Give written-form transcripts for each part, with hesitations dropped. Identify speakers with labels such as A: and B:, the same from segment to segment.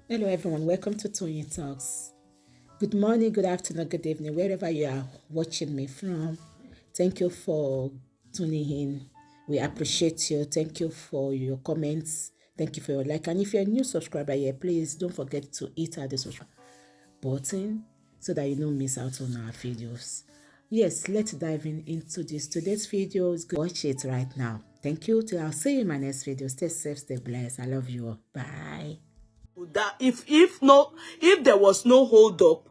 A: Hello everyone, welcome to Tony Talks. Good morning, good afternoon, good evening, wherever you are watching me from. Thank you for tuning in. We appreciate you. Thank you for your comments. Thank you for your like. And if you're a new subscriber here, please don't forget to hit the subscribe button so that you don't miss out on our videos. Yes, let's dive into this. Today's video is good. Watch it right now. Thank you. Till I'll see you in my next video. Stay safe, stay blessed. I love you all. Bye.
B: That if there was no hold up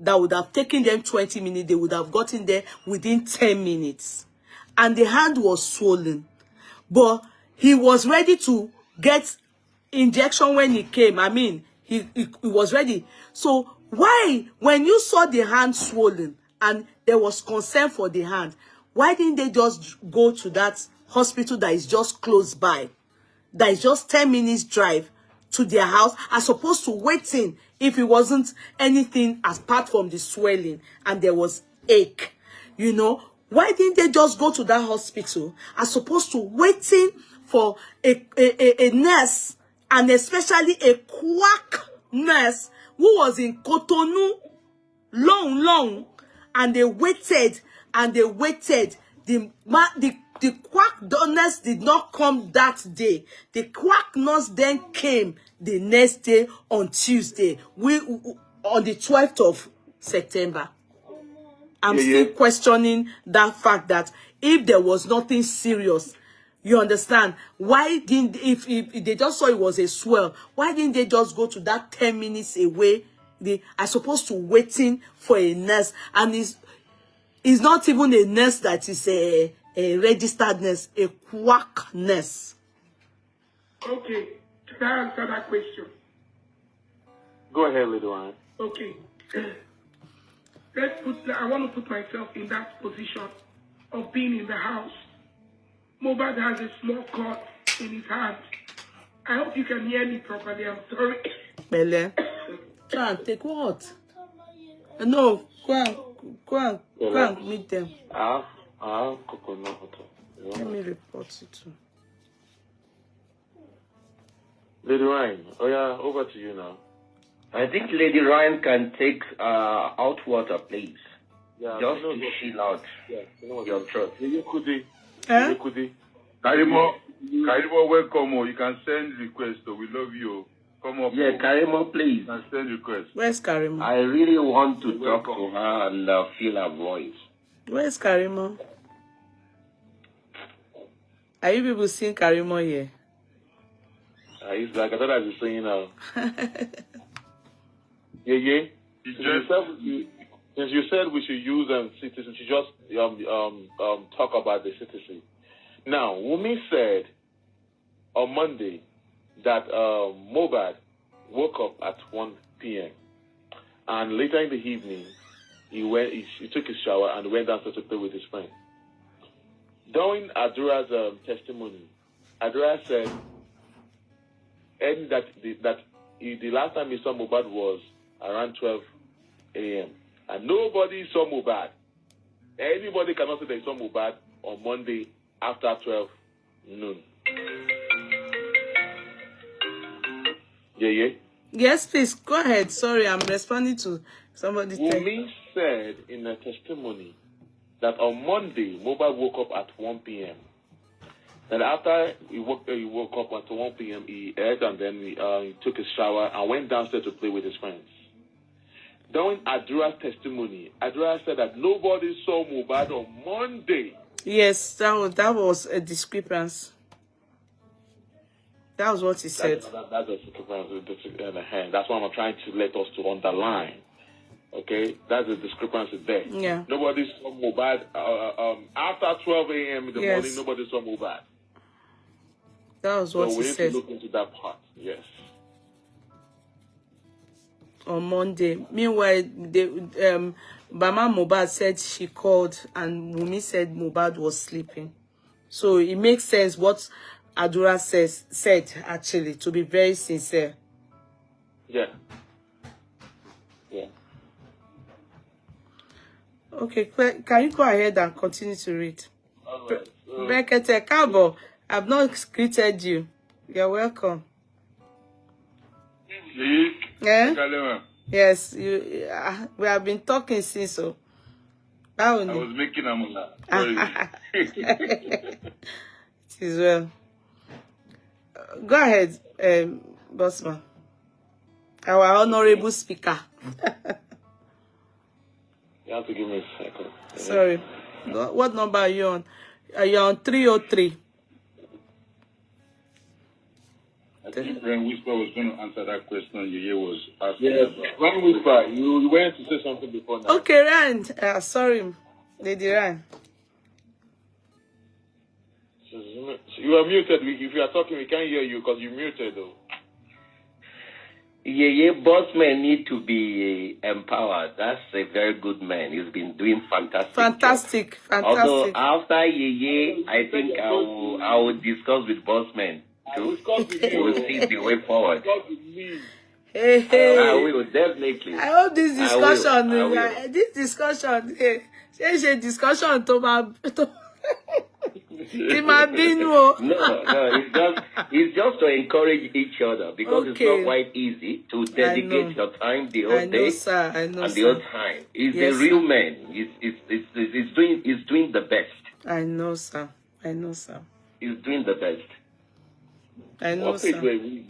B: that would have taken them 20 minutes, they would have gotten there within 10 minutes. And the hand was swollen. But he was ready to get injection when he came. I mean, he was ready. So why, when you saw the hand swollen and there was concern for the hand, why didn't they just go to that hospital that is just close by, that is just 10 minutes drive to their house, as opposed to waiting if it wasn't anything apart from the swelling and there was ache? You know, why didn't they just go to that hospital as opposed to waiting for a nurse, and especially a quack nurse who was in Cotonou long, and they waited and they waited. The quack nurse did not come that day. The quack nurse then came the next day on Tuesday, on the 12th of September. I'm still questioning that fact that if there was nothing serious, you understand, why didn't, if they just saw it was a swell, why didn't they just go to that 10 minutes away? They are supposed to waiting for a nurse, and it's not even a nurse that is a registered nurse, a quack nurse.
C: Okay, can I answer that question?
D: Go ahead, little one.
C: Okay. I want to put myself in that position of being in the house. Muhbad has a small cut in his hand. I hope you can hear me properly. I'm sorry.
B: Bele. Try and take what? No, go and meet them.
D: Coconut.
B: Let me report it too.
D: Lady Ryan, oh yeah, over to you now.
E: I think Lady Ryan can take out water, please.
D: Yeah,
E: just to chill out your throat.
D: Yeye kudi.
B: Eh?
D: Yeye kudi.
F: Karimo, welcome. You can send requests. We love you. Come up.
E: Yeah, Karimo, please.
F: You can send requests.
B: Where's Karimo?
E: I really want to talk to her and feel her voice.
B: Where's Karimo? Are you people seeing Karimo here?
D: He's like, I thought I was saying now. Yeye, since you said we should use citizen, we should just talk about the citizen. Now, Wumi said on Monday that Muhbad woke up at 1 p.m. and later in the evening he took his shower and went downstairs to play with his friend. During Adura's testimony, Adura said that the last time he saw Muhbad was around 12 a.m. and nobody saw Muhbad. Anybody cannot say they saw Muhbad on Monday after 12 noon. Yeah.
B: Yes, please, go ahead. Sorry, I'm responding to somebody's text.
D: Wumi said in a testimony that on Monday, Muhbad woke up at 1 p.m. And after he woke up at 1 p.m., he ate and then he took his shower and went downstairs to play with his friends. During Adura's testimony, Adura said that nobody saw Muhbad on Monday.
B: Yes, that was a discrepancy. That was what he said.
D: That's a discrepancy. That's what I'm trying to let us to underline. Okay, that's a discrepancy there.
B: Yeah.
D: Nobody saw Muhbad after 12 a.m. in the morning. Nobody saw Muhbad.
B: That was what he said.
D: So we need to look into that part. Yes.
B: On Monday. Meanwhile, Bama Muhbad said she called and Wumi said Muhbad was sleeping. So it makes sense what Adura said actually, to be very sincere.
D: Yeah.
B: Okay, can you go ahead and continue to read?
D: All right.
B: Brekete Kabo, I've not greeted you. You're welcome. Yeah? Yes, you. We have been talking since so.
F: I was making a mula. Sorry.
B: It is well. Go ahead, Bossman. Our honorable speaker.
D: You have to give me a second.
B: Sorry. What number are you on? Are you on 303?
F: I think Ren Whisper was going to answer that question Yeye was asking about.
D: Ren Whisper, you went to say something before now.
B: Okay, Rand. Sorry, Lady Rand.
D: You are muted. If you are talking, we can't hear you because you're muted, though.
E: Yeye, boss men need to be empowered. That's a very good man. He's been doing fantastic job. Although after Yeye, I think I will discuss with boss men too. We'll see the way forward.
B: Hey.
E: I will definitely.
B: I hope this discussion, discussion to my. No,
E: it's just to encourage each other because it's not quite easy to dedicate your time the whole day and the whole time. He's a real man. He's doing the best.
B: I know, sir.
E: He's doing the best.
B: I know, sir.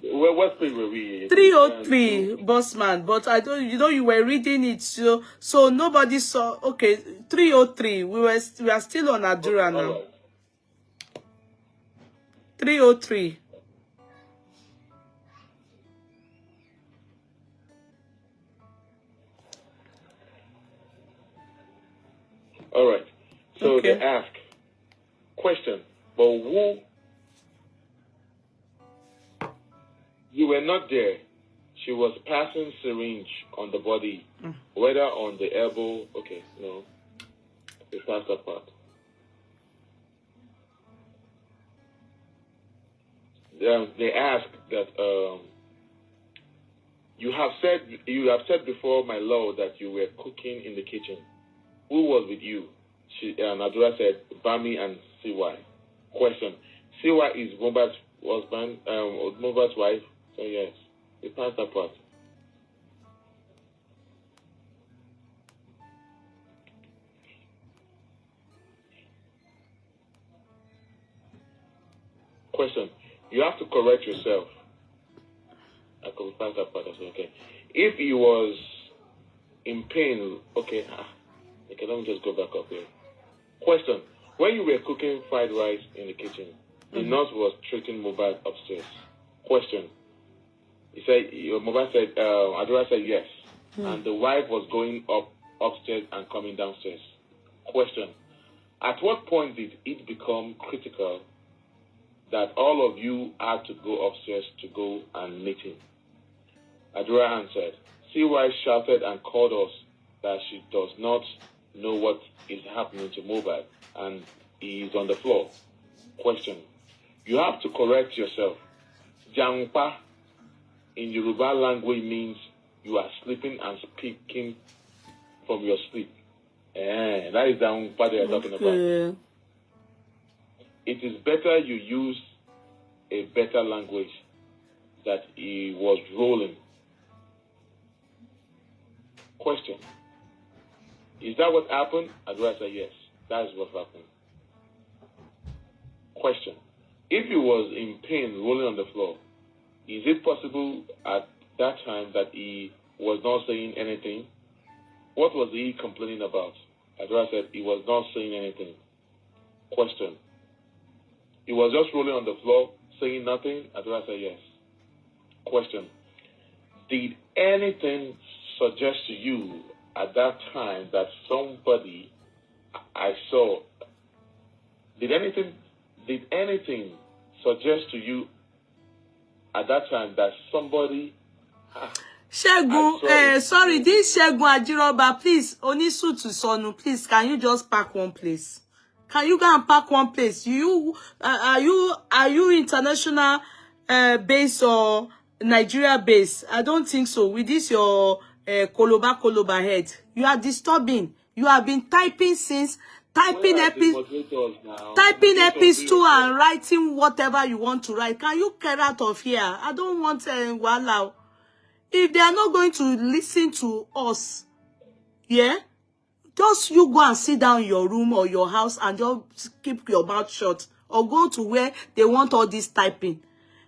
D: What page were we?
B: 303, Bossman. But I don't. You were reading it, so nobody saw. Okay, 303. We are still on Adura now.
D: Right.
B: 303.
D: All right. So they ask, question, but who? You were not there. She was passing syringe on the body, whether on the elbow. Okay, no. We passed that part. They ask that you have said before, my lord, that you were cooking in the kitchen. Who was with you? Nadura said Bami and CY. Question: CY is Muhbad's husband, Muhbad's wife. So yes, we passed that part. Question: you have to correct yourself. I could pass that part. Okay. If he was in pain, okay, let me just go back up here. Question: when you were cooking fried rice in the kitchen, the nurse was treating Muhbad upstairs. Question: he said, Muhbad said, Adura said yes, and the wife was going upstairs and coming downstairs. Question: at what point did it become critical that all of you had to go upstairs to go and meet him? Adura answered, CY shouted and called us that she does not know what is happening to Muhbad and he is on the floor. Question: you have to correct yourself. Jangpa in Yoruba language means you are sleeping and speaking from your sleep. That is Jangpa they are talking about. It is better you use a better language that he was rolling. Question: is that what happened? Adura said yes, that is what happened. Question: if he was in pain rolling on the floor, is it possible at that time that he was not saying anything? What was he complaining about? Adura said he was not saying anything. Question: he was just rolling on the floor, saying nothing? Adura said yes. Question: did anything suggest to you at that time that somebody I saw, did anything suggest to you at that time that somebody
B: Shegun, sorry, this Shegun Ajiroba, please, Onisu to Sonu, please, can you just park one place? Can you go and park one place? Are you international base or Nigeria base? I don't think so. With this your Koloba head, you are disturbing. You have been typing since typing episodes 2 and writing whatever you want to write. Can you get out of here? I don't want wala. If they are not going to listen to us, yeah, just you go and sit down in your room or your house and just keep your mouth shut, or go to where they want all this typing.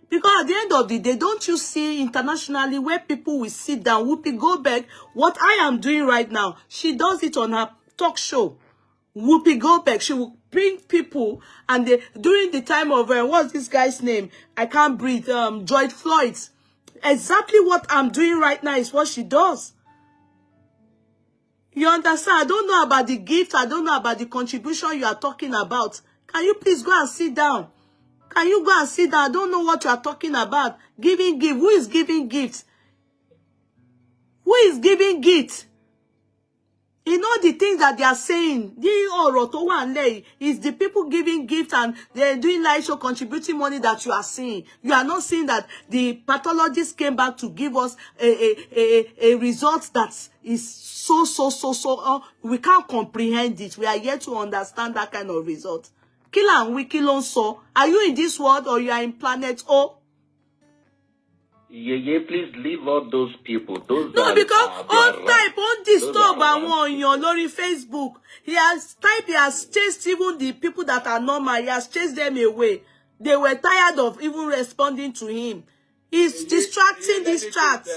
B: Because at the end of the day, don't you see internationally where people will sit down, Whoopi Goldberg, what I am doing right now, she does it on her talk show. Whoopi Goldberg, she will bring people, and during the time of, what's this guy's name? I can't breathe, George Floyd. Exactly what I'm doing right now is what she does. You understand? I don't know about the gift. I don't know about the contribution you are talking about. Can you please go and sit down? Can you go and sit down? I don't know what you are talking about. Giving gift. Who is giving gifts? Who is giving gifts? You know the things that they are saying. Is the people giving gifts and they're doing live show, contributing money that you are seeing. You are not seeing that the pathologist came back to give us a result that is so. We can't comprehend it. We are yet to understand that kind of result. Kill and we kill on so. Are you in this world or you are in planet O?
E: Yeah, please leave out those people. Those
B: no, because on type, on disturb and on Facebook. He has typed, he has chased even the people that are normal. He has chased them away. They were tired of even responding to him. He's distracting this chat.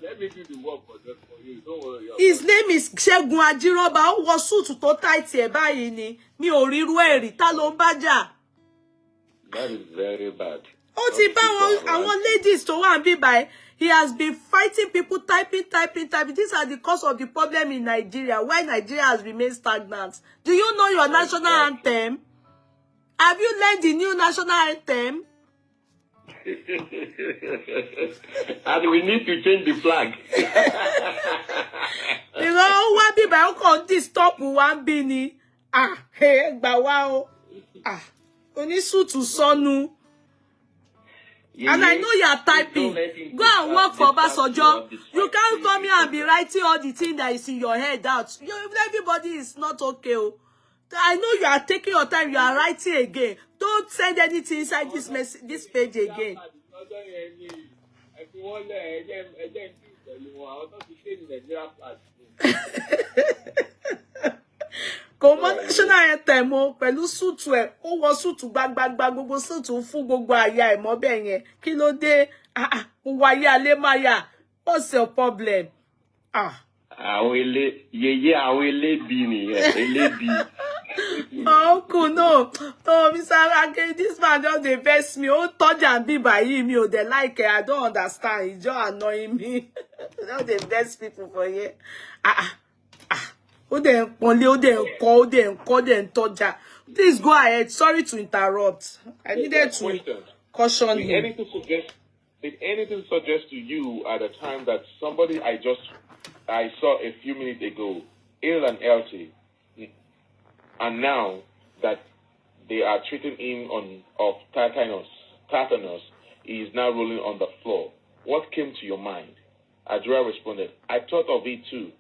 F: Let me do the work for you. Don't worry.
B: His name is Segun Ajiroba. Who was suit to tight here by ni. Mi ò rí irú ẹ̀ rí. Ta ló ń bá jà?
E: That is very bad.
B: Ó ti bá àwọn ladies tó wà níbí báyìí. He has been fighting people, typing. These are the cause of the problem in Nigeria. Why Nigeria has remained stagnant. Do you know your national anthem? Have you learned the new national anthem?
E: And we need to change the flag.
B: You know, why people are going to stop one bini? Hey, bawa o. Onisutu sonu.
E: Yeah,
B: and I know you are typing. Go and work for Obasanjo. You can't come here and be writing all the things that is in your head out. Everybody is not okay. I know you are taking your time. You are writing again. Don't send anything inside this page again. Kò national anthem o pẹ̀lú suit ẹ̀ ó wọ suit gbagbagba gbogbo suit fún gbogbo àyà ẹ̀ mọ́ bẹ́ẹ̀ yẹn kí ló dé wáyé alẹ́ máyà what's your problem?
E: Yeye àwọn elébi nìyẹn elébi.
B: Uncle, no. Oh, Mr. Ake, this man just dey vex me. Oh, touch and be by him. You they like it. I don't understand. It's just annoying me. Now they vex people for here. Please go ahead. Sorry to interrupt. I needed to caution him.
D: Did anything suggest to you at the time that somebody I saw a few minutes ago, ill and healthy, and now that they are treating him of tetanus, he is now rolling on the floor. What came to your mind? Adra responded, I thought of it too,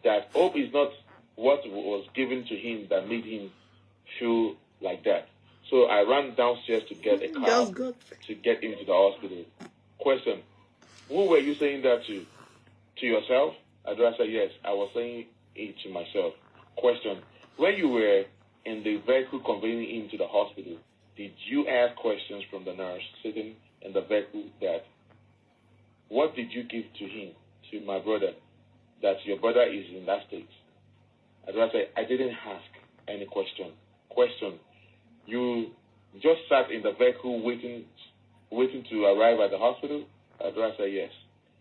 D: that hope is not what was given to him that made him feel like that. So I ran downstairs to get a car to get him to the hospital. Question, who were you saying that to? To yourself? Adra said, yes, I was saying it to myself. Question, when you were in the vehicle conveying him to the hospital, did you ask questions from the nurse sitting in the vehicle that, what did you give to him, to my brother, that your brother is in that state? Adra said, I didn't ask any question. Question, you just sat in the vehicle waiting to arrive at the hospital? Adra said, yes.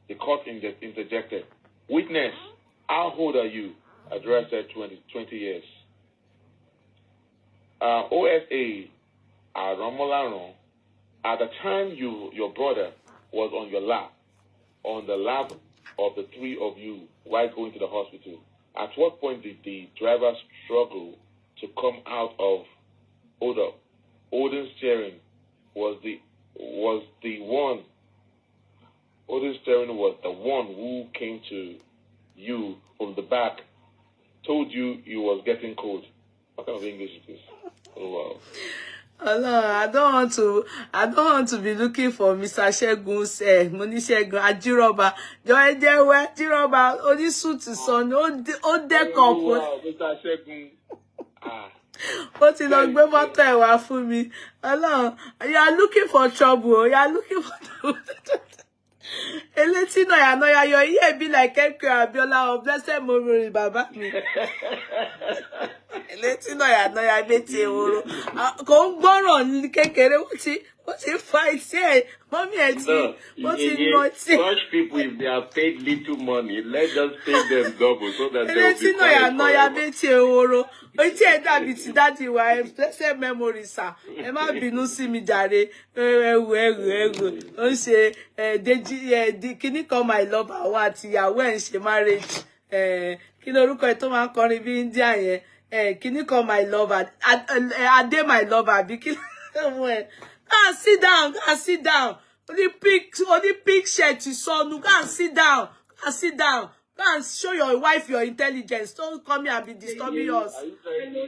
D: The court interjected, witness, how old are you? Adra said, 20 years. OSA, at the time your brother was on your lap, on the lap of the three of you while going to the hospital, at what point did the driver struggle to come out of order? Odin's steering was the one who came to you from the back, told you was getting cold. What kind of English is this? Oh, wow.
B: Oh no, I don't want to be looking for Mr. Shegun's Moni Shegun Ajiroba. Joy there where Ajiroba only suit son ó deck up.
D: Mr. Shegun.
B: Ó ti lọ gbé mọ́tò ẹ̀ wá fún mi. Ọlọ́run, you are looking for trouble. You are looking for trouble. Eleti noya, your ear be like Kenke Abiola of blessed memory, Baba mi. Eleti noya, beti eworo. Kò ń gbọ́ràn kékeré, wọ́n ti fight ẹ̀. Mommy ẹ̀ ti, wọ́n ti nọ tí.
E: Such people, if they are paid little money, let's just pay them double so that they will be
B: Eleti noya, beti eworo. Oti ẹ̀ dàbí ti daddy wa, blessed memory, sir. Ẹ má bínú sí mi jàre. Ẹ̀wù. Ó ń ṣe Deji kíní kan my lover àwọn àti ìyàwó ẹ̀ ń ṣe marriage. Kí lorúkọ ẹ̀ tó máa ń kọrin bí India yẹn. Kíní kan my lover. Ade my lover bí kí ló ẹ̀. Go and sit down. Only pink shirt you saw. Go and sit down. Go and show your wife your intelligence. Don't come here and be disturbing us.
D: Are you trying to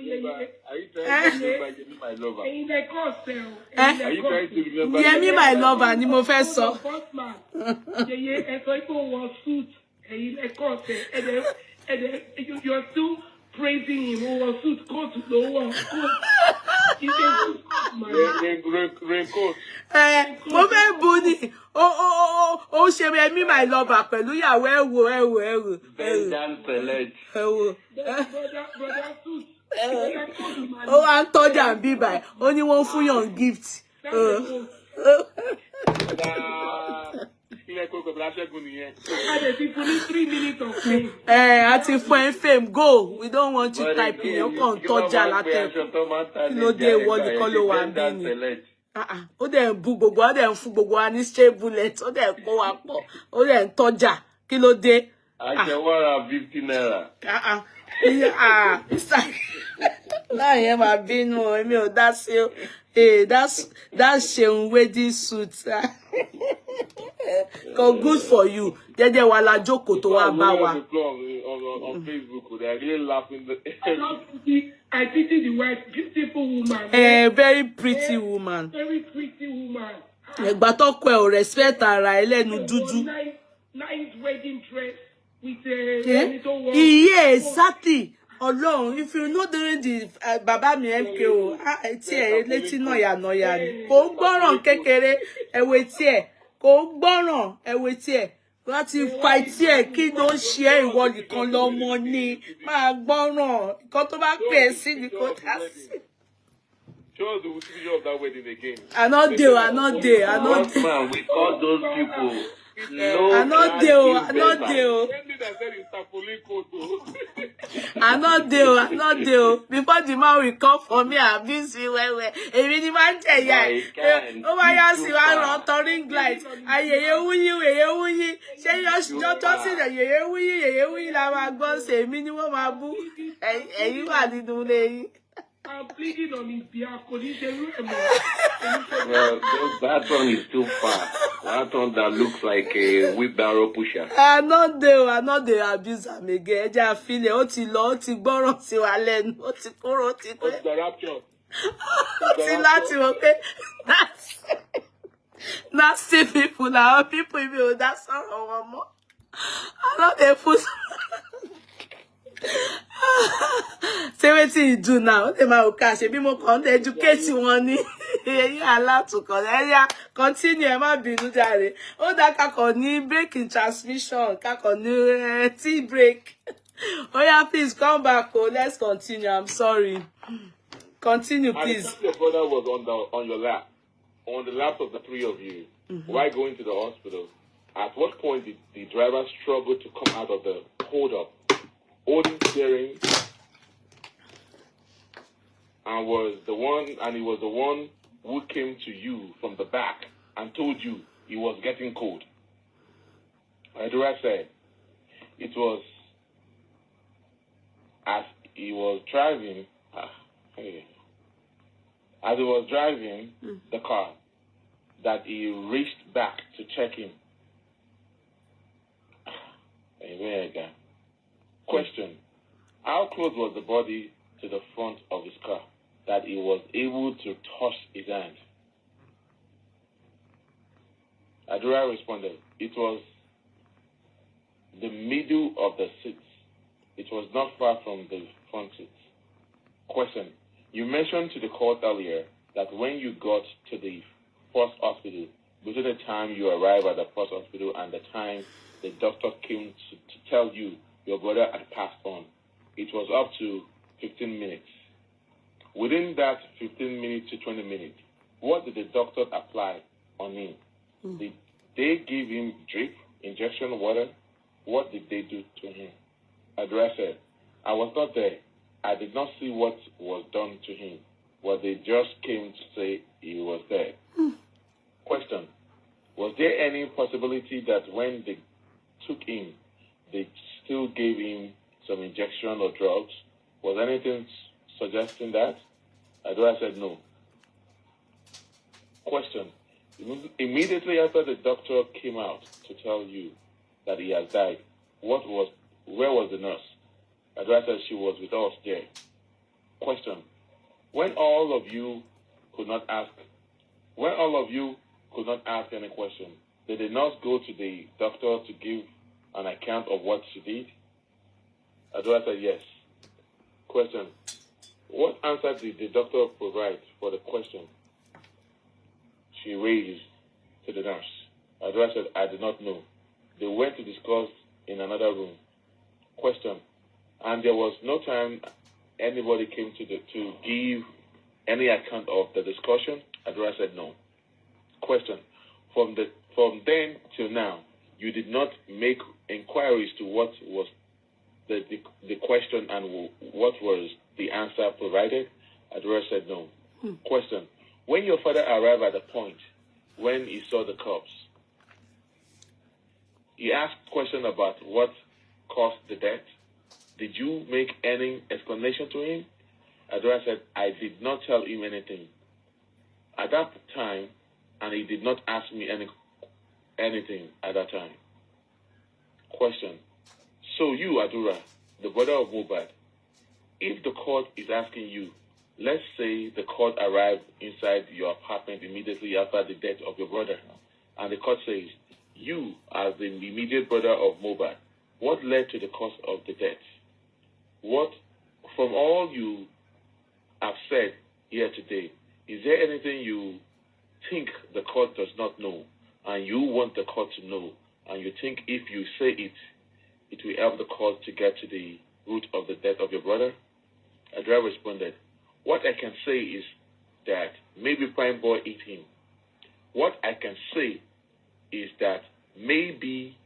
D: remember my lover? Are you trying to remember?
B: Yemi my lover ni mo fẹ́ sọ.
C: You're still praising him. Who was suit coat to the one.
D: Raincoat.
B: Mo fẹ́ bu ni. Ó ṣe Yemi my lover pẹ̀lú ìyàwó ẹ̀wò.
E: Bend select.
C: Brother suit.
B: Ó wá ń tọ́jà ń bí báyìí. Ó ní wọ́n fún yàn gift. Àti fún ẹ fame go. We don't want you typing. Ó kàn tọ́jà látẹ̀kùn. Kí ló dé ìwọ nìkan ló wà ń bí ni? Ó dẹ̀ ń bú gbogbo, ó dẹ̀ ń fún gbogbo wa ní stray bullet, ó dẹ̀ ń kó wa pọ̀, ó dẹ̀ ń tọ́jà. Kí ló dé?
E: Àjẹwọ́ra 50 naira.
B: Láyé máa bínú èmi ò dá sí o. That's Seun wedding suit. Good for you. Jẹ́jẹ́ wa la jókòó tó wá bá wa.
D: On Facebook, they are really laughing.
C: I pity the wife, beautiful woman.
B: Very pretty woman.
C: Very pretty woman.
B: Ẹ̀gbà tọ́kọ ẹ̀ ò respect ara ẹ̀ lẹ́nu dúdú.
C: Nice wedding dress with little one.
B: Yeah, exactly. Ọlọ́run, if you know during the bàbá mi MKO, tí ẹ̀ létí noya ni. Kò gbọ́ràn kékeré ẹ̀wẹ̀ tí ẹ̀. Kò gbọ́ràn ẹ̀wẹ̀ tí ẹ̀. Láti fight ẹ̀ kí ló ṣe é ìwọ nìkan lọ́mọ ni. Máa gbọ́ràn. Nǹkan tó bá pè é sí ni kò dá sí.
D: Show us the video of that wedding again.
B: I not there.
E: Man, we call those people.
B: I not there. Before the man will come for me, abuse me well. Èmi ni máa ń jẹ ìyà ẹ̀. Ó máa yá sí wa rán touring light. Yeye wuyi. Ṣé yọ́jọ́ sí yeye wuyi la máa gbọ́ sí èmi ni wọ́n máa bú. Ẹ̀yin wà nínú ilé yín.
C: I'm pleading on his behalf.
E: Well, that one is too far. That one that looks like a wheelbarrow pusher.
B: I not dey abuse am again. Ẹja àfilẹ̀ ó ti lọ, ó ti gbọ́ràn sí wa lẹ́nu, ó ti kúrò, ó ti pé.
D: What's the rapture?
B: Ó ti láti wọ pé nasty people na people ibi ò dá sọ̀rọ̀ wọn mọ́. I no dey put. Say wetin you do now. Ó lè máa wò ká ṣe bí mo kàn ń educate wọn ní ẹ̀yin alátukọ̀ ẹ̀yà continue ẹ má bínú jàre. Ó dá kakọ̀ ní break in transmission, kakọ̀ ní tea break. Oh yeah, please come back. Let's continue. I'm sorry. Continue, please.
D: Your brother was on your lap, on the laps of the three of you, while going to the hospital. At what point did the driver struggle to come out of the hold-up? Holding steering, and he was the one who came to you from the back and told you he was getting cold. Edura said it was as he was driving the car that he reached back to check him. Question: how close was the body to the front of his car? that he was able to touch his hand? Adura responded, it was the middle of the seats. It was not far from the front seats. Question. You mentioned to the court earlier that when you got to the first hospital, between the time you arrived at the first hospital and the time the doctor came to tell you your brother had passed on, it was up to 15 minutes. Within that 15 minutes to 20 minutes, what did the doctor apply on him? Did they give him drip, injection, water? What did they do to him? Adura said, I was not there. I did not see what was done to him. But they just came to say he was dead. Question. Was there any possibility that when they took him, they still gave him some injection or drugs? Was anything suggesting that? Adura said no. Question. Immediately after the doctor came out to tell you that he has died, where was the nurse? Adura said she was with us there. Question. When all of you could not ask any question, did the nurse go to the doctor to give an account of what she did? Adura said yes. Question. What answer did the doctor provide for the question she raised to the nurse? Adura said, I do not know. They went to discuss in another room. Question. And there was no time anybody came to give any account of the discussion? Adura said no. Question. From then till now, you did not make inquiries to what was the question and what was the answer provided? Adura said no. Question. When your father arrived at the point when he saw the corpse, he asked question about what caused the death. Did you make any explanation to him? Adura said, I did not tell him anything at that time, and he did not ask me anything at that time. Question. So you, Adura, the brother of Muhbad, if the court is asking you, let's say the court arrived inside your apartment immediately after the death of your brother, and the court says, you, as the immediate brother of Muhbad, what led to the cause of the death? What, from all you have said here today, is there anything you think the court does not know, and you want the court to know, and you think if you say it, it will help the court to get to the root of the death of your brother? Adura responded, what I can say is that maybe Prime Boy ate him. What I can say is that maybe,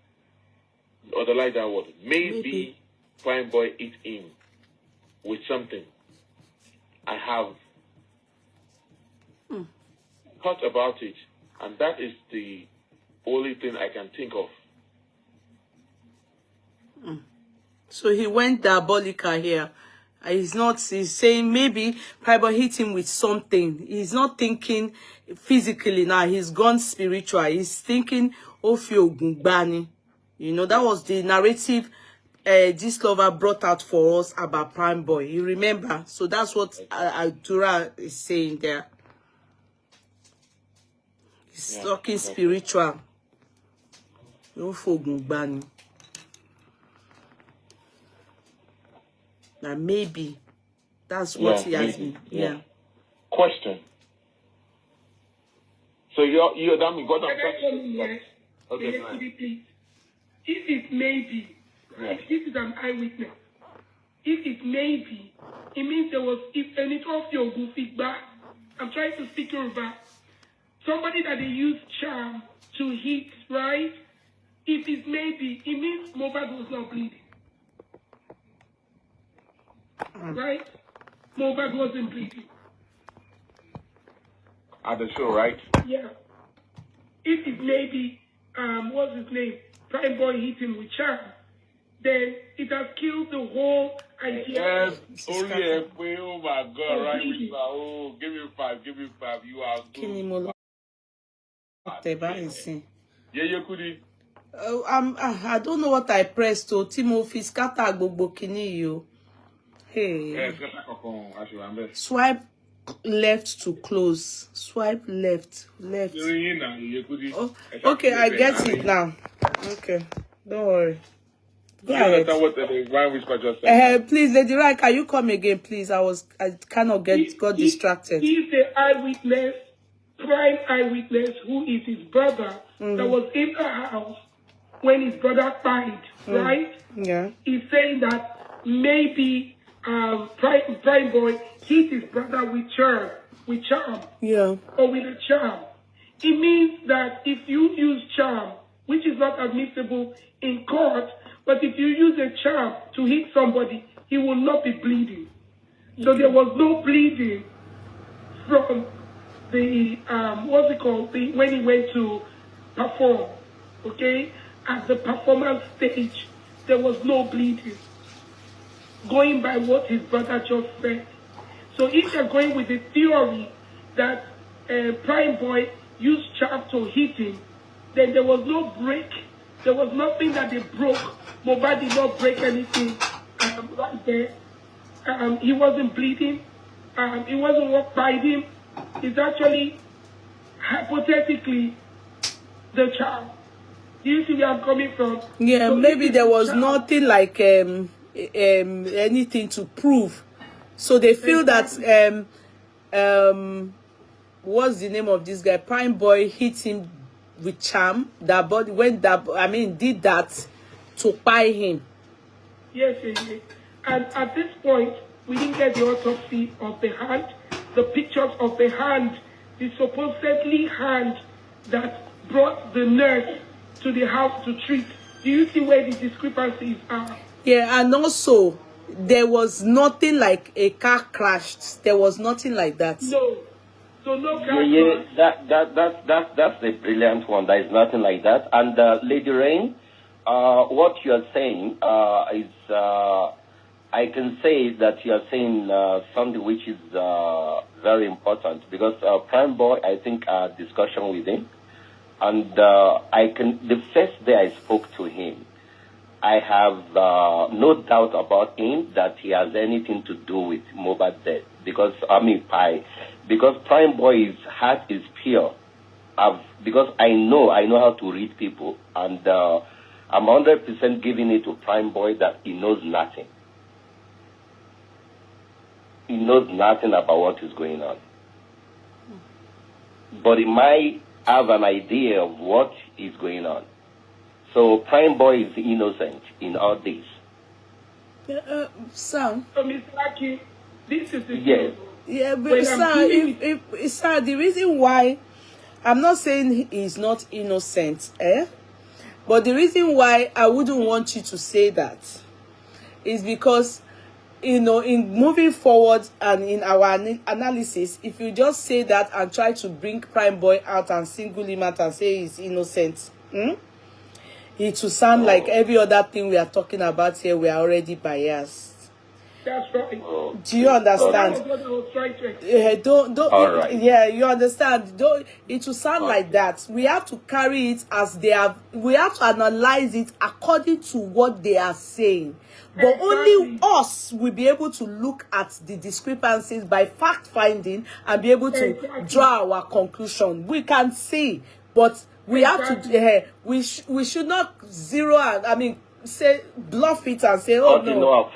D: underline that word, maybe Prime Boy ate him with something. I have thought about it, and that is the only thing I can think of.
B: So he went diabolical here. He's saying maybe Prime Boy hit him with something. He's not thinking physically now. He's gone spiritual. He's thinking Ofio Gungbani. You know, that was the narrative this lover brought out for us about Prime Boy. You remember? So that's what Adura is saying there. He's talking spiritual. Ofio Gungbani. Now maybe that's what he has been. Yeah.
D: Question. So you're done with God.
C: Okay, please. If it may be, right? This is an eyewitness. If it may be, it means there was and it was your goofy back. I'm trying to speak Yoruba. Somebody that they used charm to hit, right? If it may be, it means Muhbad was not bleeding. Right? Muhbad wasn't bleeding.
D: At the show, right?
C: Yeah. If it may be, what's his name? Prime Boy hit him with charm, then it has killed the whole idea.
D: Yes, only oh my God, right? Oh, give me five. You are good. Yeye kudi.
B: I don't know what I pressed to Timothy scatter gbogbo kini yo. Hey. Swipe left to close. Swipe left. Oh, okay, I get it now. Okay, don't worry. Go ahead. Please, Lady Rai, can you come again, please? I got distracted.
C: He's the eyewitness, prime eyewitness, who is his brother, that was in the house when his brother died, right?
B: Yeah.
C: He's saying that maybe prime boy hit his brother with charm.
B: Yeah.
C: Or with a charm. It means that if you use charm, which is not admissible in court, but if you use a charm to hit somebody, he will not be bleeding. So there was no bleeding from the, when he went to perform, okay? At the performance stage, there was no bleeding. Going by what his brother just said. So if you're going with the theory that Prime Boy used charm to hit him, then there was no break. There was nothing that they broke. Muhbad did not break anything right there. He wasn't bleeding. He wasn't walked by him. It's actually, hypothetically, the charm. Do you see where I'm coming from?
B: Yeah, so maybe there was nothing like anything to prove. So they feel that what's the name of this guy? Prime Boy hit him with charm. That body did that to buy him.
C: Yes. And at this point, we didn't get the autopsy of the hand, the pictures of the hand, the supposedly hand that brought the nurse to the house to treat. Do you see where the discrepancies are?
B: Yeah, and also there was nothing like a car crashed. There was nothing like that.
C: No. So no car
E: crash. That's a brilliant one. There is nothing like that. And Lady Rain, what you are saying is, I can say that you are saying something which is very important, because Prime Boy, I think, discussion with him, and the first day I spoke to him, I have no doubt about him that he has anything to do with Muhbad's death, because Prime Boy's heart is pure. Because I know how to read people, and I'm 100% giving it to Prime Boy that he knows nothing. He knows nothing about what is going on. But he might have an idea of what is going on. So Prime Boy is innocent in all this.
B: Sir.
C: So, Ms. Lucky, this is the
E: yes.
B: Yeah, but sir, the reason why, I'm not saying he's not innocent, but the reason why I wouldn't want you to say that is because, in moving forward and in our analysis, if you just say that and try to bring Prime Boy out and single him out and say he's innocent, it will sound like every other thing we are talking about here, we are already biased.
C: That's right.
B: Do you understand?
C: That's what I was trying to
B: explain.
E: Right.
B: Yeah, you understand. It will sound like that. We have to carry it as they have. We have to analyze it according to what they are saying. But only us will be able to look at the discrepancies by fact finding and be able to draw our conclusion. We can see, but we have to. We should not zero and say bluff it and say, oh no.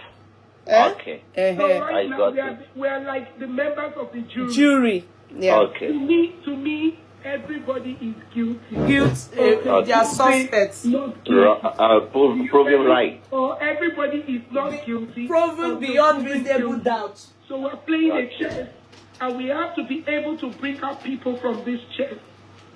E: Okay.
C: So right now we are like the members of the jury.
B: Yeah.
E: Okay.
C: To me, everybody is guilty.
B: They are suspects.
C: Not guilty.
E: Proven right.
C: Or everybody is not guilty.
B: Proven beyond reasonable doubt.
C: So we're playing a chess, and we have to be able to bring out people from this chess.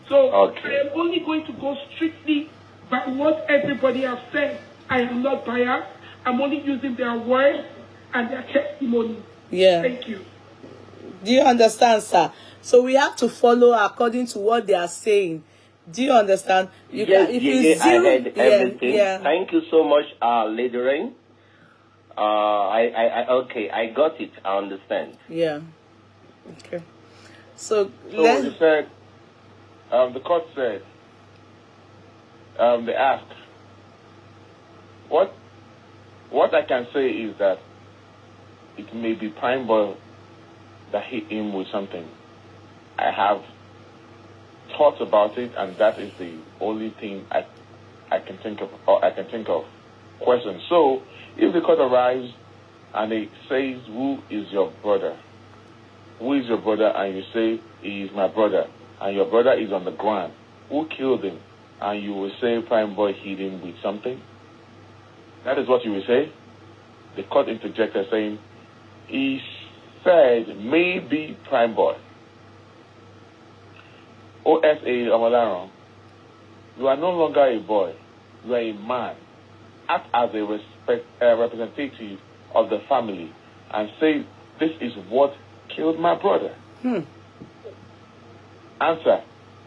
C: So I am only going to go strictly by what everybody has said. I am not biased. I'm only using their words and their testimony.
B: Yeah.
C: Thank you.
B: Do you understand, sir? So we have to follow according to what they are saying. Do you understand?
E: I heard everything. Yeah. Thank you so much, Lady Rain. I got it. I understand.
B: Yeah. Okay. So
D: you said, the court said, they asked, what I can say is that it may be Prime Boy that hit him with something. I have thought about it, and that is the only thing I can think of, or I can think of. Question. So, if the court arrives and it says, who is your brother? Who is your brother? And you say, he is my brother. And your brother is on the ground. Who killed him? And you will say, Prime Boy hit him with something. That is what you will say. The court interjected saying, he said, maybe Prime Boy. OSA Omalaron, you are no longer a boy. You are a man. Act as a representative of the family and say, this is what killed my brother. Answer.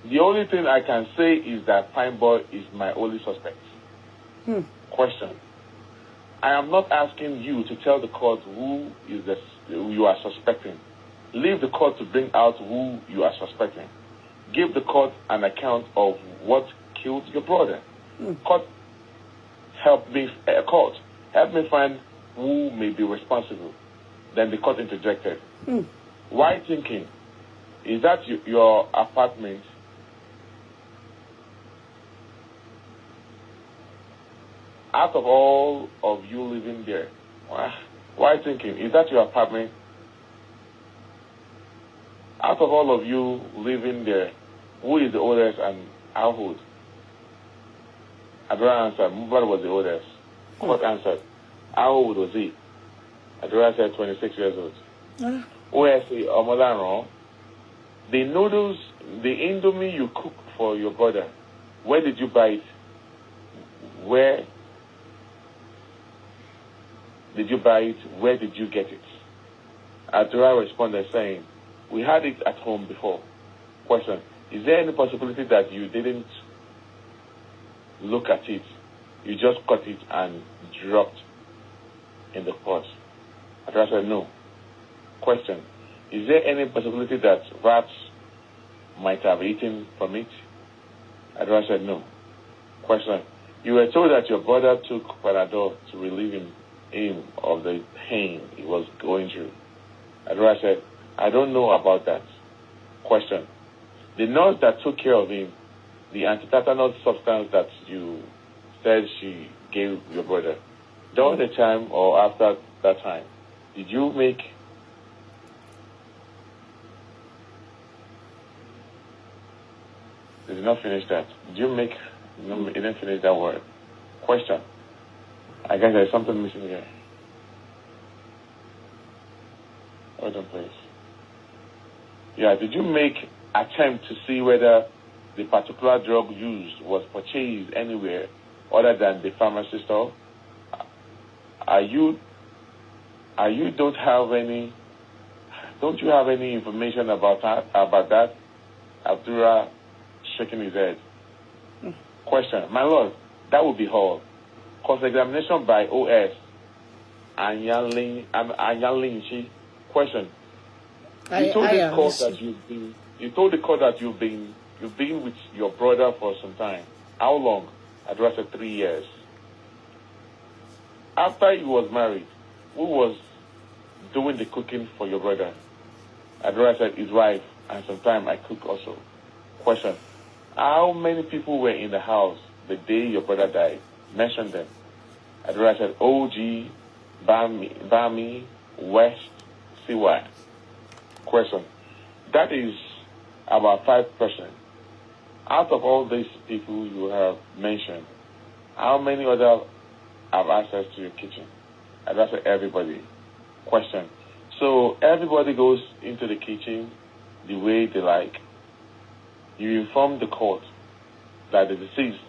D: The only thing I can say is that Prime Boy is my only suspect. Question. I am not asking you to tell the court who you are suspecting. Leave the court to bring out who you are suspecting. Give the court an account of what killed your brother. Court, help me find who may be responsible. Then the court interjected. Why thinking? Is that your apartment? Out of all of you living there, why thinking? Is that your apartment? Out of all of you living there, who is the oldest and how old? Adora answered, Muhbad was the oldest. Court answered, how old was he? Adora said, 26 years old. OSA Omolaro, the noodles, the indomie you cook for your brother, where did you buy it? Where did you buy it? Where did you get it? Adora responded saying, we had it at home before. Question, is there any possibility that you didn't look at it? You just cut it and dropped in the pot? Adora said, no. Question, is there any possibility that rats might have eaten from it? Adora said, no. Question, you were told that your brother took Panadol to relieve him of the pain he was going through. Adora said, I don't know about that. Question, the nurse that took care of him, the antitetanus substance that you said she gave your brother, during the time or after that time, did you make... Did not finish that. Did you make... No, it didn't finish that word. Question. I guess there's something missing here. Hold on, please. Yeah, did you make attempt to see whether the particular drug used was purchased anywhere other than the pharmacy store? Don't you have any information about that? Abdullah shaking his head. Question, my lord, that would be all. Cross-examination by OS Anyalinchi. Question. You told the court that you've been with your brother for some time. How long? Adora said 3 years. After he was married, who was doing the cooking for your brother? Adora said his wife, and sometimes I cook also. Question. How many people were in the house the day your brother died? Mention them. Adora said OG, Bami, West, CY. Question. That is about 5%. Out of all these people you have mentioned, how many others have access to your kitchen? Adora said everybody. Question. So everybody goes into the kitchen the way they like. You inform the court that the deceased,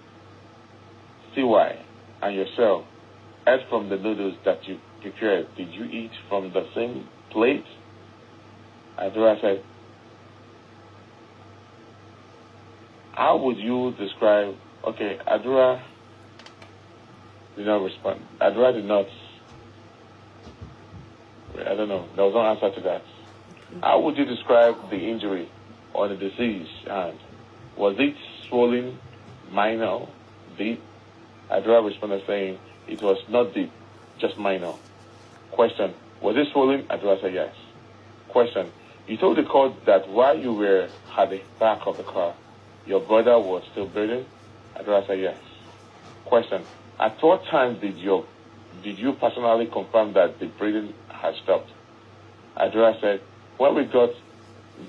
D: CY, and yourself ate from the noodles that you prepared. Did you eat from the same plate? Adora said, how would you describe... Okay, Adora did not respond. Adora did not... I don't know. There was no answer to that. How would you describe the injury or the disease hand? Was it swollen, minor, deep? Adora responded saying it was not deep, just minor. Question. Was it swollen? Adora said yes. Question. You told the court that while you were at the back of the car, your brother was still breathing? Adora said yes. Question: at what time did you personally confirm that the breathing had stopped? Adora said, when we got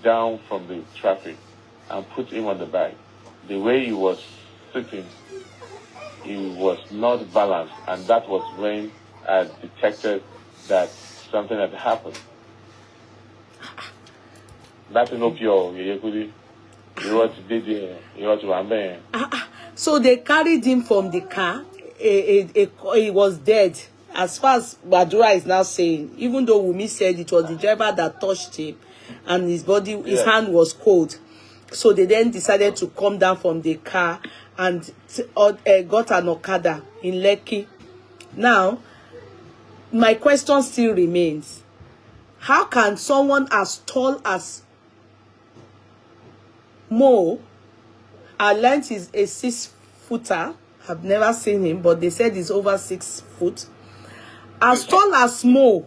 D: down from the traffic and put him on the bike, the way he was sitting, he was not balanced, and that was when I detected that something had happened. That's an opio, Yeye kudi.
B: So they carried him from the car. He was dead. As far as Badura is now saying, even though Wumi said it was the driver that touched him and his body, his hand was cold. So they then decided to come down from the car and got an Okada in Lekki. Now, my question still remains. How can someone as tall as Mo, our length is a 6-footer. I've never seen him, but they said he's over 6 foot. As tall as Mo,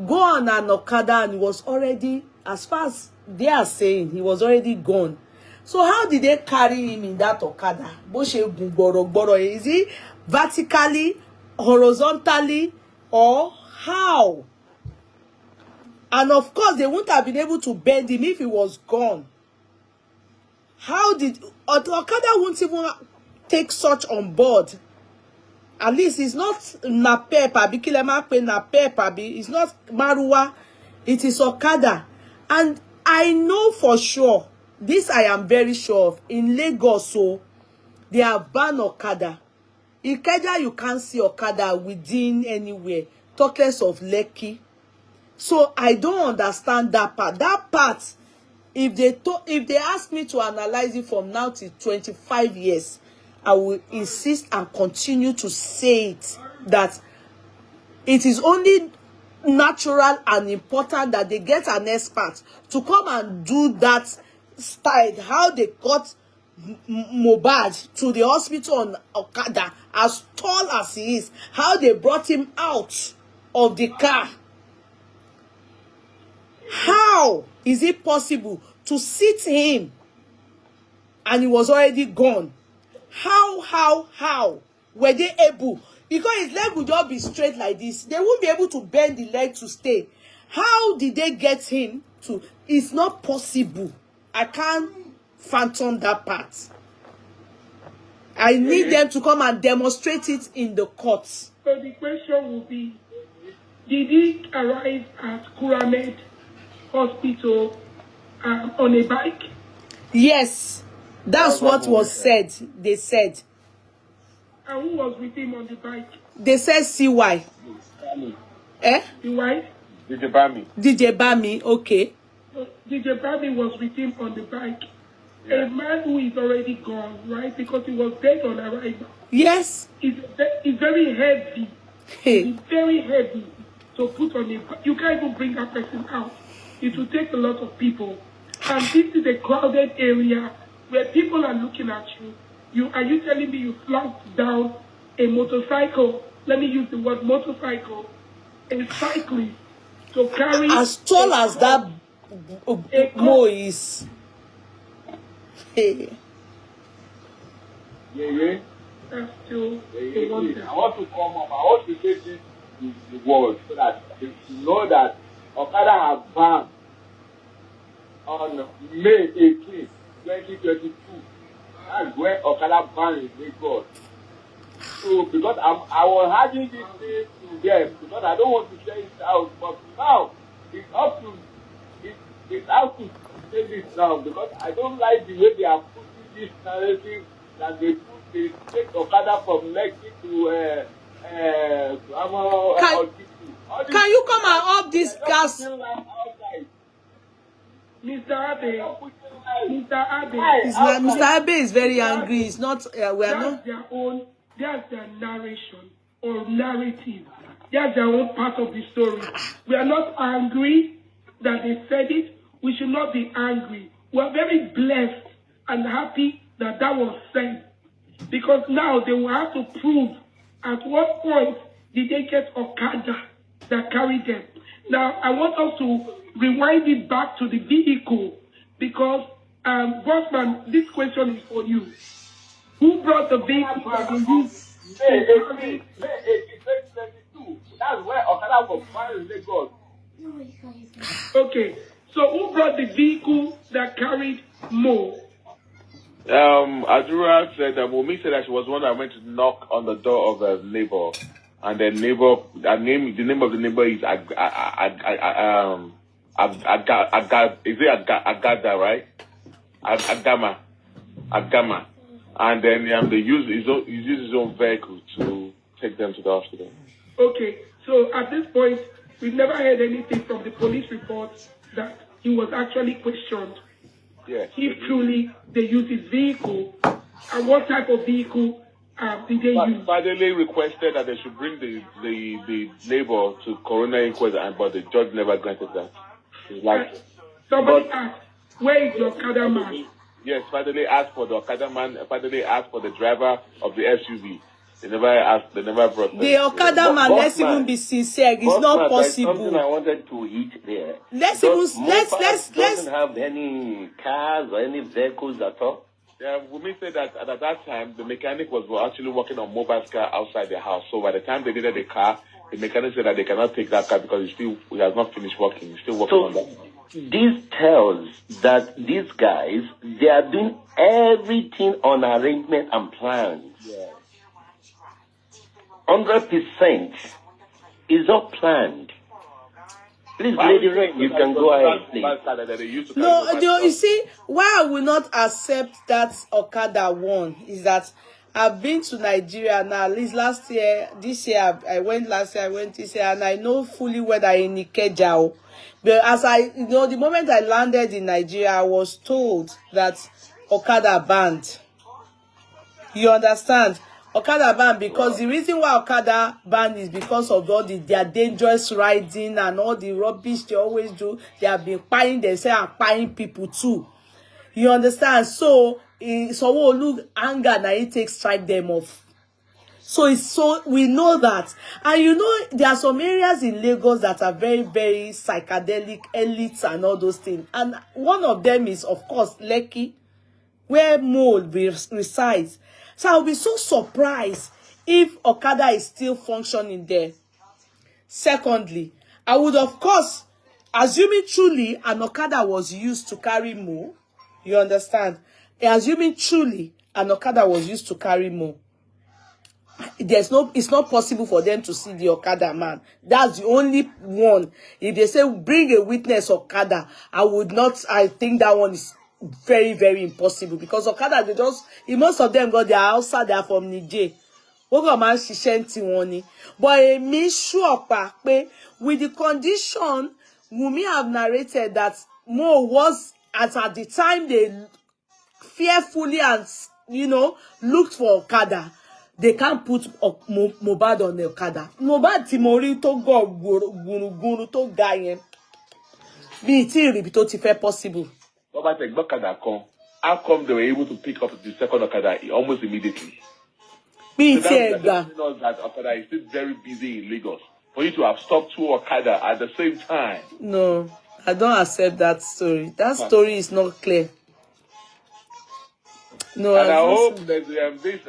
B: go on an Okada and he was already, as far as they are saying, he was already gone. So how did they carry him in that Okada? Is he vertically, horizontally, or how? And of course, they wouldn't have been able to bend him if he was gone. How did Okada won't even take such on board? At least it's not Napepa, it's not Marua, it is Okada. And I know for sure, this I am very sure of, in Lagos, so they have banned Okada. In Ikeja, you can't see Okada within anywhere, talk less of Lekki. So I don't understand that part. That part, if they ask me to analyze it from now to 25 years, I will insist and continue to say it, that it is only natural and important that they get an expert to come and do that style, how they got Muhbad to the hospital on Okada, as tall as he is, how they brought him out of the car. How is it possible to sit him and he was already gone? How were they able? Because his leg would just be straight like this. They won't be able to bend the leg to stay. How did they get him to? It's not possible. I can't phantom that part. I need them to come and demonstrate it in the courts.
C: So the question will be, did he arrive at Kuramed Hospital on a bike?
B: Yes, that's what was said. They said.
C: And who was with him on the bike?
B: They said CY. Eh?
C: CY?
B: DJ Bami, okay.
C: So DJ Bami was with him on the bike. Yeah. A man who is already gone, right? Because he was dead on arrival.
B: Yes.
C: It's very heavy. It's very heavy to put on a bike. You can't even bring that person out. It will take a lot of people. And this is a crowded area where people are looking at you. Are you telling me you flunked down a motorcycle? Let me use the word motorcycle. A cyclist to carry
B: as tall as that Mo is.
G: Yeye.
C: That's still
G: Yeye. I want to come up. I want to say this to the world so that they know that Okada have banned on May 18, 2022. That's when Okada banned in Lagos. So because I was having this thing to them because I don't want to say it out, but now it's up to say this now because I don't like the way they are putting this narrative that they take Okada from Lekki to
B: Can you come and up this gas?
C: Mr. Abe.
B: Mr. Abe is very angry. It's not. We are not.
C: That's their narration or narrative. That's their own part of the story. We are not angry that they said it. We should not be angry. We are very blessed and happy that that was said. Because now they will have to prove at what point did they get Okada that carried them. Now, I want us to rewind it back to the vehicle because, Bossman, this question is for you. Who brought the vehicle that they used?
G: May 18, 2022. That's where Okada was found in Lagos.
C: Okay, so who brought the vehicle that carried Mo?
D: Adura said that Mumi said that she was one that went to knock on the door of a neighbor, and the neighbor, the name of the neighbor is Agada, right? Agama, and then they use his own vehicle to take them to the hospital.
C: Okay, so at this point, we've never heard anything from the police reports that he was actually questioned.
D: Yes.
C: If truly they use his vehicle, and what type of vehicle did they use?
D: Padele requested that they should bring the neighbor to coroner inquest, but the judge never granted that.
C: Somebody asked, where is your Okada man?
D: Yes, Padele asked for the Okada man. Padele asked for the driver of the SUV. They never brought them.
B: The Okada man, let's even be sincere. It's not possible.
E: There's something I wanted to hit there.
B: Let's
E: doesn't have any cars or any vehicles at all.
D: Yeah, Wumi said that at that time the mechanic was actually working on Muhbad's car outside the house. So by the time they needed the car, the mechanic said that they cannot take that car because he has not finished working. He's still working on that.
E: This tells that these guys, they are doing everything on arrangement and plans.
D: Yeah.
E: 100% is all planned. Please, Lady Rain, you can go ahead, please.
B: No, you see, why I will not accept that Okada one is that I've been to Nigeria now, at least last year, this year, I went last year, I went this year, and I know fully whether in Ikeja. But as the moment I landed in Nigeria, I was told that Okada banned. You understand? Okada ban because the reason why Okada ban is because of all their dangerous riding and all the rubbish they always do. They have been buying themselves and buying people too. You understand? So look anger now it takes strike them off. So we know that. And you know there are some areas in Lagos that are very, very psychedelic, elites and all those things. And one of them is of course Lekki, where Mo resides. So I'll be so surprised if Okada is still functioning there. Secondly, I would of course, assuming truly an Okada was used to carry Mo, you understand? Assuming truly an Okada was used to carry Mo, it's not possible for them to see the Okada man. That's the only one. If they say bring a witness Okada, I think that one is very, very impossible because Okada, most of them got their outside, they are from Niger. But me sure with the condition Wumi have narrated that Mo was at the time they fearfully and looked for Okada. They can't put Muhbad on the Okada. Muhbad Timori to go guru to guy. Be it possible.
D: How come they were able to pick up the second Okada almost immediately?
B: So
D: that Okada is still very busy in Lagos. For you to have stopped two Okada at the same time.
B: No, I don't accept that story. That story is not clear. No,
D: and I hope that this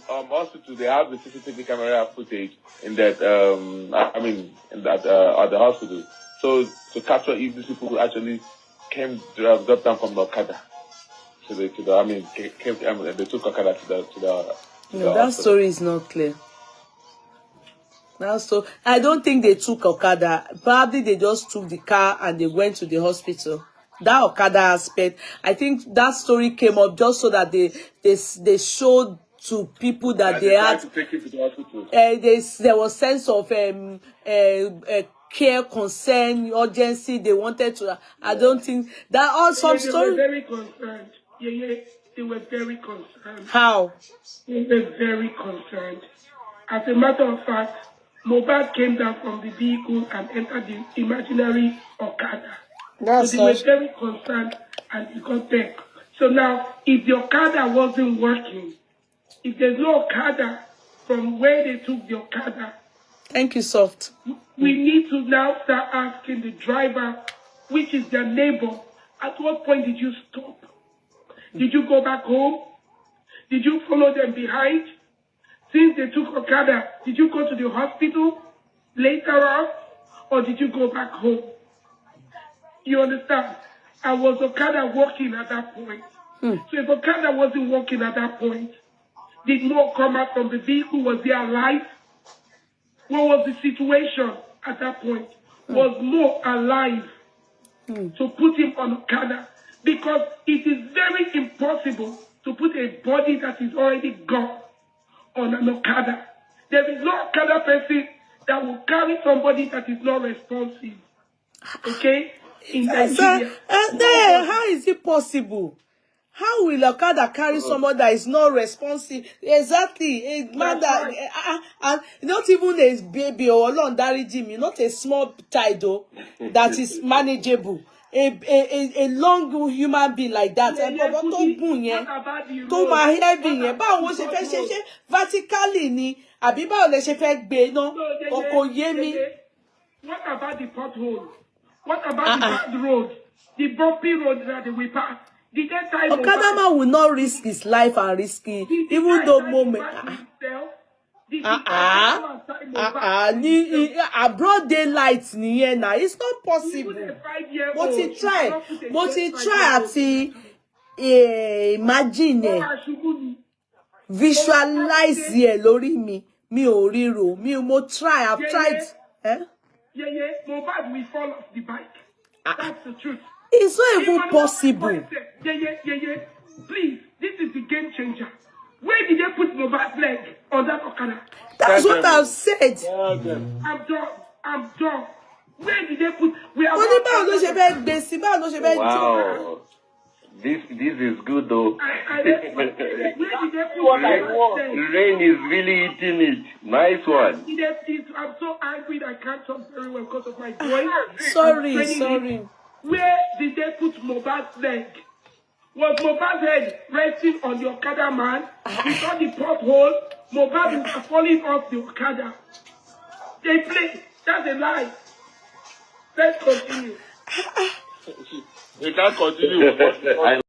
D: hospital they have the CCTV camera footage in that at the hospital, so to capture if these people actually came dropped down from the Okada they took Okada to the
B: no, that story is not clear. I don't think they took Okada. Probably they just took the car and they went to the hospital. That Okada aspect, I think that story came up just so that they showed to people that they had
D: to take him to the hospital.
B: There was sense of care, concern, urgency. They wanted to. I don't think that all some story.
C: They were very concerned. Yeah, they were very concerned.
B: How?
C: They were very concerned. As a matter of fact, Muhbad came down from the vehicle and entered the imaginary Okada. So they were very concerned and he got there. So now, if the Okada wasn't working, if there's no Okada from where they took the Okada.
B: Thank you, Soft.
C: we need to now start asking the driver, which is their neighbor, at what point did you stop? Did you go back home? Did you follow them behind? Since they took Okada, did you go to the hospital later on? Or did you go back home? You understand? I was Okada walking at that point. So if Okada wasn't walking at that point, did Mo come out from the vehicle? Was he alive? What was the situation at that point? Was Mo alive to put him on Okada? Because it is very impossible to put a body that is already gone on an Okada. There is no Okada person that will carry somebody that is not responsive. Okay? In Nigeria.
B: How is it possible? How will Okada carry someone that is not responsive? Exactly. A man that, and not even a baby or Jimmy, not a small child though, that is manageable. A long human being like that. And to my heavy, vertically ni, àbí báwo lẹ ṣe fẹ́ gbé ná, kò yé mi.
C: What about the potholes? What about the bad road? The bumpy road that we pass?
B: Okada man will not risk his life and risk it, even though moment. A broad daylight nìyẹn na, it's not possible. Mo ti try àti imagine, visualize ẹ lórí mi ò ríro, mo try, I've tried.
C: Yeye, Muhbad will fall off the bike. That's the truth.
B: It's not even possible.
C: Yeye, please, this is the game changer. Where did they put Muhbad's leg on that Okada?
B: That's what I've said.
C: I'm done. Where did they put?
E: Wow. This is good though.
C: Where did they put
E: Rain is really eating it. Nice one.
C: I'm so angry that I can't talk very well because of my voice.
B: Sorry.
C: Where did they put Muhbad's leg? Was Muhbad's head resting on the Okada man? Because the pothole, Muhbad was falling off the Okada. They play. That's a lie. Let's continue.
F: We can't continue.